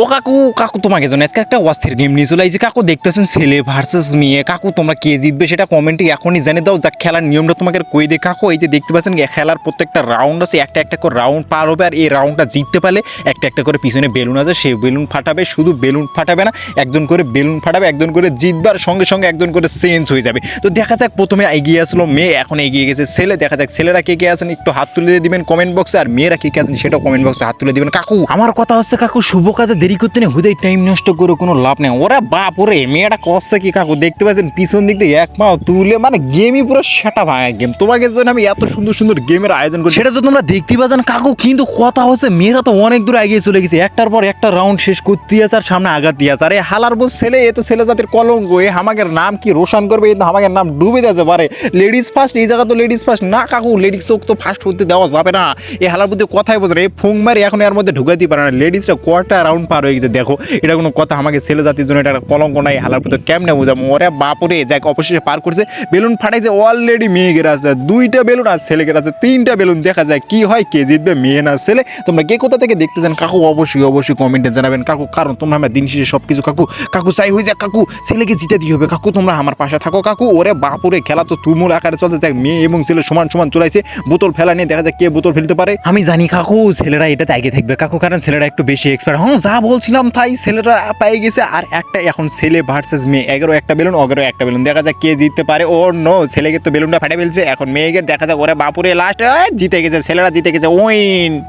ও কাকু কাকু তোমাকে জন্য আজকে একটা অস্থির গেম নিয়ে চলে আইছি কাকু। দেখতেছেন ছেলে ভার্সেস মেয়ে। কাকু তোমরা কে জিতবে সেটা কমেন্টে এখনই জানে দাও। যা খেলার নিয়মটা তোমাকে কই দে কাকু। এই যে দেখতে পাচ্ছেন খেলার প্রত্যেকটা রাউন্ড আছে, একটা একটা করে রাউন্ড পার হবে, আর এই রাউন্ডটা জিততে পারলে একটা একটা করে পিছনে বেলুন আছে, সেই বেলুন ফাটাবে। শুধু বেলুন ফাটাবে না, একজন করে বেলুন ফাটাবে, একজন করে জিতবার সঙ্গে সঙ্গে একজন করে চেঞ্জ হয়ে যাবে। তো দেখা যাক, প্রথমে এগিয়ে আসলো মেয়ে, এখন এগিয়ে গেছে ছেলে। দেখা যাক ছেলেরা কে কে আছেন একটু হাত তুলে দিবেন কমেন্ট বক্সে, আর মেয়েরা কে কে আছেন সেটাও কমেন্ট বক্সে হাত তুলে দিবেন। কাকু আমার কথা হচ্ছে কাকু, শুভ কাজে দেরি করতে নেই, হুদাই টাইম নষ্ট করে কোনো লাভ নেই। ওরা বাপ ওরে মেয়েটা কষছে কি কাকু, দেখতে পাচ্ছেন পিছন দিক দিয়ে এক পাও তুলে, মানে গেমই পুরো সেটা ভাঙা গেম। তোমাকে জন্য আমি এত সুন্দর সুন্দর গেমের আয়োজন করি, সেটা তো তোমরা দেখতে পাচ্ছেন কাকু। কিন্তু কথা হচ্ছে মেয়েরা তো অনেক দূর এগিয়ে চলে গেছে, একটার পর একটা রাউন্ড শেষ করতে আছে আর সামনে আঘাত দিয়ে আছে। আরে হালার বস ছেলে, এ তো ছেলে জাতির কলঙ্ক। এ আমাদের নাম কি রোশন করবে, কিন্তু আমাদের নাম ডুবে দিয়েছে পারে। লেডিস ফার্স্ট, এই জায়গা তো লেডিস ফার্স্ট না কাকু, লেডিস চোখ তো ফার্স্ট হতে দেওয়া যাবে না। এই হালার মধ্যে কথাই বোঝে না, এই ফুং মারি এখন এর মধ্যে ঢুকাইতে পারে না। লেডিসরা কোয়ার্টার রাউন্ড পার হয়ে গেছে, দেখো এটা কোনো কথা? আমাকে ছেলে জাতির জন্য এটা একটা কলঙ্ক নাই। হালার মধ্যে কেমনে বোঝাবো? ওরে বাপরে, যাক অবশেষে পার করছে। বেলুন ফাটাইছে অলরেডি, মেয়েদের আছে দুইটা বেলুন আর ছেলেদের আছে তিনটা বেলুন। দেখা যায় কি হয়, কে জিতবে মেয়ে না ছেলে। তোমরা কে কোথা থেকে দেখতে চান কাকু অবশ্যই অবশ্যই কমেন্টে জানাবেন কাকু, কারণ তোমরা আমার দিন শেষে সবকিছু কাকু কাকু চাই হয়ে যাক কাকু, ছেলেকে জিতে দিয়ে হবে কাকু, তোমরা আমার পাশে থাকো কাকু। ওরে বাপুরে, খেলা তো তুমুল আকারে চলতে যাক, মেয়ে এবং ছেলে সমান সমান চলাইছে। বোতল ফেলা নিয়ে দেখা যায় কে বোতল ফেলতে পারে। আমি জানি কাকু ছেলেরা এটাতে আগে থাকবে কাকু, কারণ ছেলেরা একটু বেশি এক্সপার্ট। হ্যাঁ যা বলছিলাম তাই, ছেলেরা পেয়ে গেছে। আর একটা এখন ছেলে ভার্সেস মেয়ে, 11 একটা বেলুন 11 একটা বেলুন, দেখা যাক কে জিততে পারে। ও নো, ছেলেকে তো বেলুনটা ফাটে ফেলছে, এখন মেয়েকে দেখা যাক। ওরে বাপুরে লাস্ট জিতে গেছে, ছেলেরা জিতে গেছে, উইন।